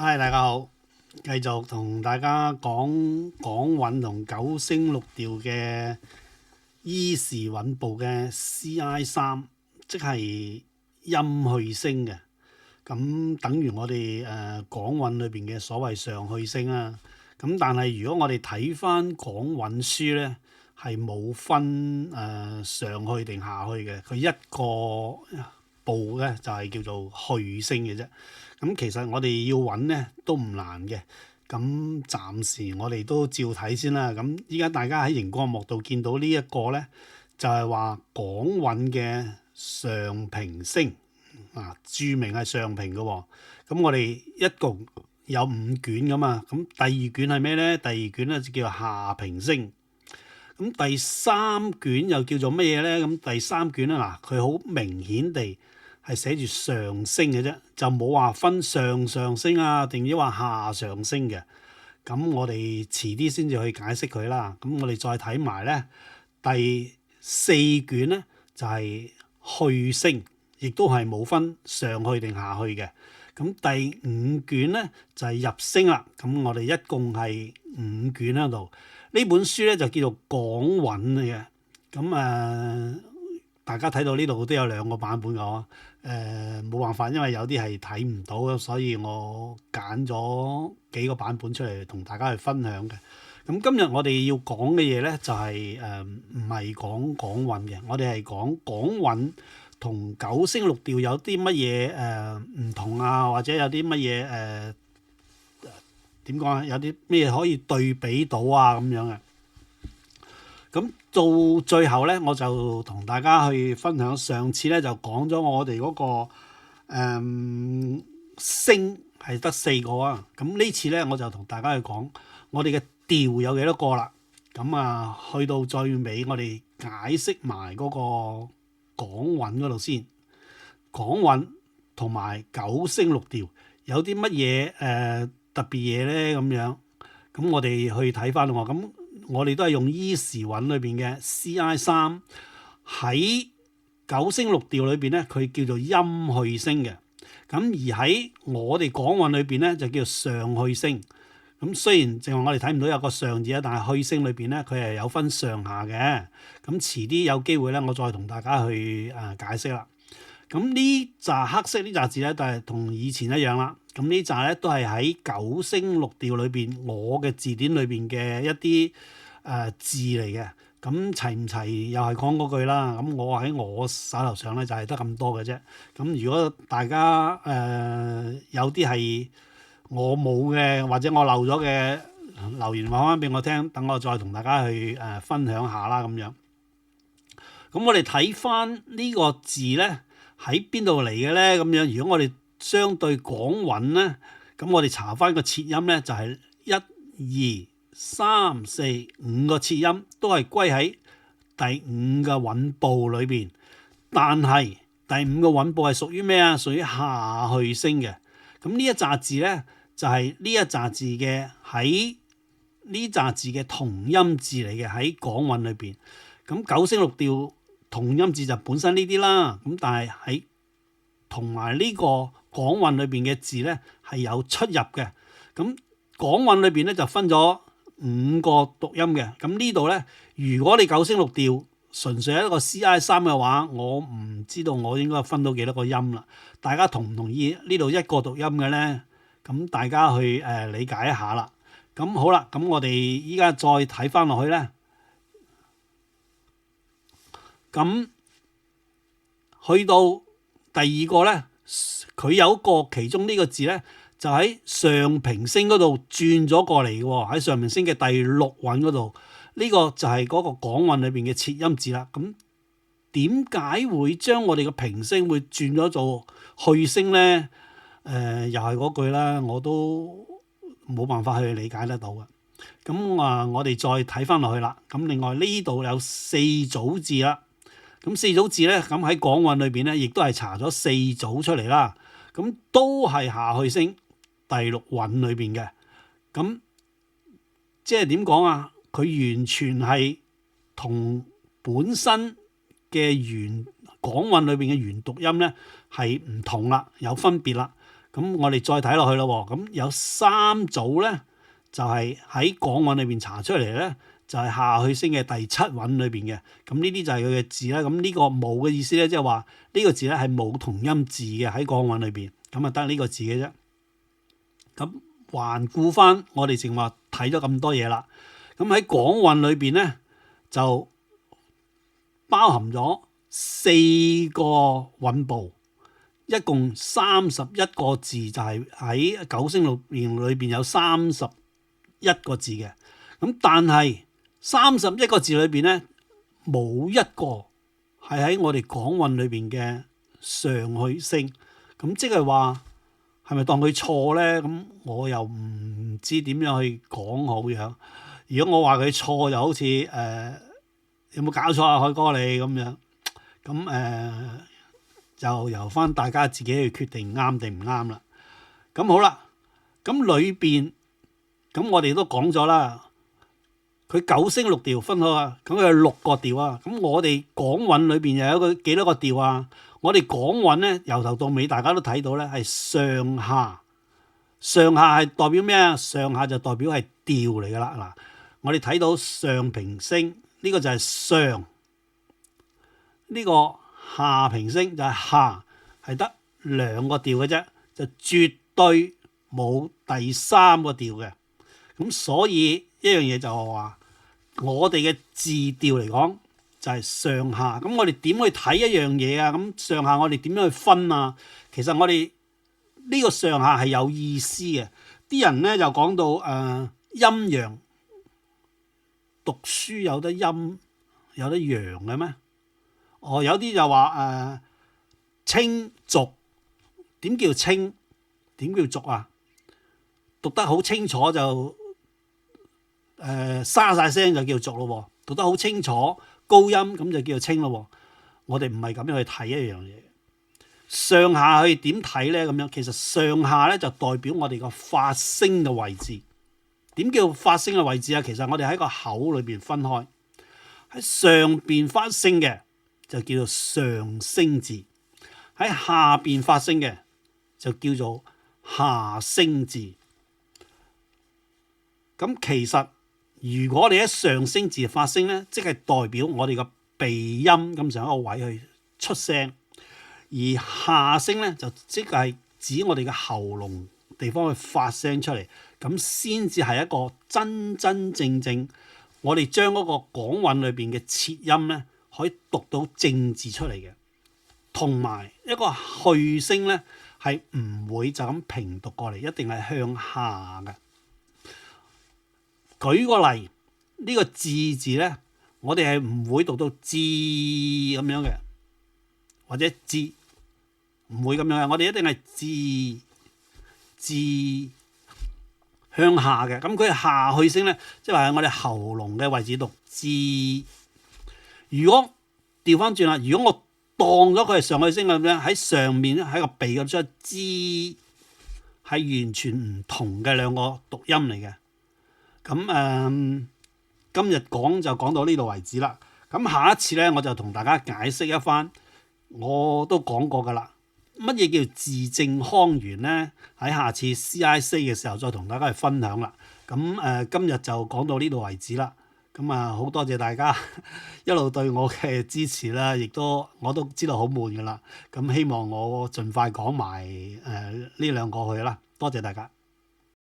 嗨，大家好，繼續同大家講港韻同九聲六調嘅依時韻部嘅 CI3，即係音去聲嘅。咁等於我哋港韻裏邊嘅所謂上去聲啦。咁但係如果我哋睇翻港韻書咧，係冇分上去定下去嘅，佢一個部咧就係叫做去聲嘅啫。咁其實我哋要揾咧都唔難嘅。咁暫時我哋都照睇先啦。咁依家大家喺熒光幕度見到呢一個咧，就係話港韻嘅上平聲啊，注明係上平嘅喎。咁我哋一共有5卷噶嘛。咁第二卷係咩咧？第二卷咧就叫做下平聲。咁第三卷又叫做乜嘢咧？咁第三卷咧嗱，佢好明顯地係寫住上聲嘅啫，就冇話分上聲啊，定抑話下上聲嘅。咁我哋遲啲先至去解釋佢啦。咁我哋再睇埋咧，第四卷咧就係去聲，亦都係冇分上去定下去嘅。咁第五卷咧就係入聲啦。咁我哋一共係5卷喺度。呢本書咧就叫做港韻嚟嘅。咁大家睇到呢度都有2個版本嘅。冇辦法，因為有啲係睇唔到，所以我揀咗幾個版本出嚟同大家去分享嘅。咁今日我哋要講嘅嘢咧就係唔係講港韻嘅，我哋係講港韻同九聲六調有啲乜嘢唔同啊，或者有啲乜嘢點講啊？有啲咩可以對比到啊咁樣嘅。咁到最後咧，我就同大家去分享。上次咧就講咗我哋嗰個聲係得4個啊。咁呢次咧我就同大家去講我哋嘅調有幾多個啦。咁去到最尾我哋解釋埋嗰個港韻嗰度先。港韻同埋九聲六調有啲乜嘢特別嘢咧咁樣。咁我哋去睇翻喎。咁我哋都係用依時韻裏邊嘅 CI3， 喺九聲六調裏邊咧，佢叫做音去聲嘅。咁而喺我哋港韻裏邊咧，就叫做上去聲。咁雖然淨係我哋睇唔到有個上字啊，但係去聲裏邊咧，佢係有分上下嘅。咁遲啲有機會咧，我再同大家去解釋啦。咁呢紮黑色呢紮字咧，就係同以前一樣啦。咁呢紮咧都係喺九聲六調裏邊，我嘅字典裏邊嘅一啲字嚟嘅。咁齊唔齊又係講嗰句啦。咁我喺我手頭上咧就係得咁多嘅啫。咁如果大家有啲係我冇嘅，或者我漏咗嘅，留言話翻俾我聽，等我再同大家去分享下啦咁樣。咁我哋睇翻呢個字咧，喺邊度嚟嘅咧？咁樣如果我哋相對港韻咧，咁我哋查翻個切音咧，就係1、2、3、4、5個切音都係歸喺第5個韻部裏邊。但係第5個韻部係屬於咩啊？屬於下去聲嘅。咁呢一紮字咧，就係呢一紮字嘅喺呢紮字嘅同音字嚟嘅，喺港韻裏邊。咁九聲六調同音字就本身呢啲啦。咁但係喺同埋呢個港韻裏邊嘅字咧係有出入嘅。咁港韻裏邊咧就分咗5個讀音嘅。咁呢度咧，如果你九聲六調純粹係一個 CI3 嘅話，我唔知道我應該分到幾多個音啦。大家同唔同意呢度一個讀音嘅咧？咁大家去理解一下啦。咁好啦，咁我哋依家再睇翻落去咧。咁去到第2個咧，佢有一個其中呢個字咧，就喺上平聲嗰度轉咗過嚟嘅喎。喺上平聲嘅第6韻嗰度，呢個就係嗰個港韻裏邊嘅切音字啦。咁點解會將我哋嘅平聲會轉咗做去聲咧？又係嗰句啦，我都冇辦法去理解得到嘅。咁我哋再睇翻落去啦。咁另外呢度有4組字啦。咁4組字咧，咁喺港韻裏邊咧，亦都係查咗4組出嚟啦。咁都係下去聲第6韻裏邊嘅。咁即係點講啊？佢完全係同本身嘅港韻裏邊嘅原讀音咧係唔同啦，有分別啦。咁我哋再睇落去咯喎，咁有3組咧，就係喺港韻裏邊查出嚟咧，就係下去聲嘅第七韻裏邊嘅。咁呢啲就係佢嘅字啦。咁呢個冇嘅意思咧，即係話呢個字咧係冇同音字嘅喺港韻裏邊，咁啊得呢個字嘅啫。咁環顧翻我哋淨話睇咗咁多嘢啦，咁喺港韻裏邊咧就包含咗4個韻部。一共31個字，就係喺九聲六言裏邊有31個字嘅。咁但係31個字裏邊咧，冇一個係喺我哋港韻裏邊嘅上去聲。咁即係話係咪當佢錯咧？咁我又唔知點樣去講好樣。如果我話佢錯，就好似有冇搞錯啊，海哥你咁樣。咁就由翻大家自己去決定啱定唔啱啦。咁好啦，咁裏邊咁我哋都講咗啦，佢9聲6調分開啊，咁佢有6個調啊。咁我哋港韻裏邊又有一個幾多個調啊？我哋港韻咧由頭到尾大家都睇到咧係上下，上下係代表咩啊？上下就代表係調嚟噶啦。嗱，我哋睇到上平聲呢個就係上，呢個下平聲就係下，係得2個調嘅啫，就絕對冇第3個調嘅。咁所以一樣嘢就係話，我哋嘅字調嚟講就係上下。咁我哋點去睇一樣嘢啊？咁上下我哋點樣去分啊？其實我哋呢個上下係有意思嘅。啲人咧就講到陰陽，讀書有得陰有得陽嘅咩？有啲就話清濁，點叫清？點叫濁啊？讀得好清楚就沙晒聲就叫濁咯，讀得好清楚高音咁就叫做清咯。我哋唔係咁樣去睇一樣嘢。上下去點睇咧？咁樣其實上下咧就代表我哋個發聲嘅位置。點叫發聲嘅位置啊？其實我哋喺個口裏邊分開，喺上邊發聲嘅就叫做上聲字，喺下邊發聲嘅就叫做下聲字。咁其實如果你喺上聲字發聲咧，即係代表我哋個鼻音咁上一個位去出聲，而下聲咧就即係指我哋嘅喉嚨地方去發聲出嚟，咁先至係一個真真正正我哋將嗰個港韻裏邊嘅切音咧，可以讀到正字出嚟嘅。同埋一個去聲咧係唔會就咁平讀過嚟，一定係向下嘅。舉個例，呢個字字咧，我哋係唔會讀到字咁樣嘅，或者字唔會咁樣嘅，我哋一定係字向下嘅。咁佢下去聲咧，即係話喺我哋喉嚨嘅位置讀字。如果調翻轉啦，如果我當咗佢係上去聲咁樣，喺上面咧喺個鼻嗰出字，係完全唔同嘅兩個讀音嚟嘅。咁今日講就講到呢度為止啦。咁下一次咧，我就同大家解釋一番，我都講過噶啦。乜嘢叫字正腔圓咧？喺下次 CIC 嘅時候再同大家去分享啦。咁今日就講到呢度為止啦。咁好多謝大家一路對我嘅支持啦，亦都我都知道好悶噶啦。咁希望我盡快講埋呢兩個去啦。多謝大家。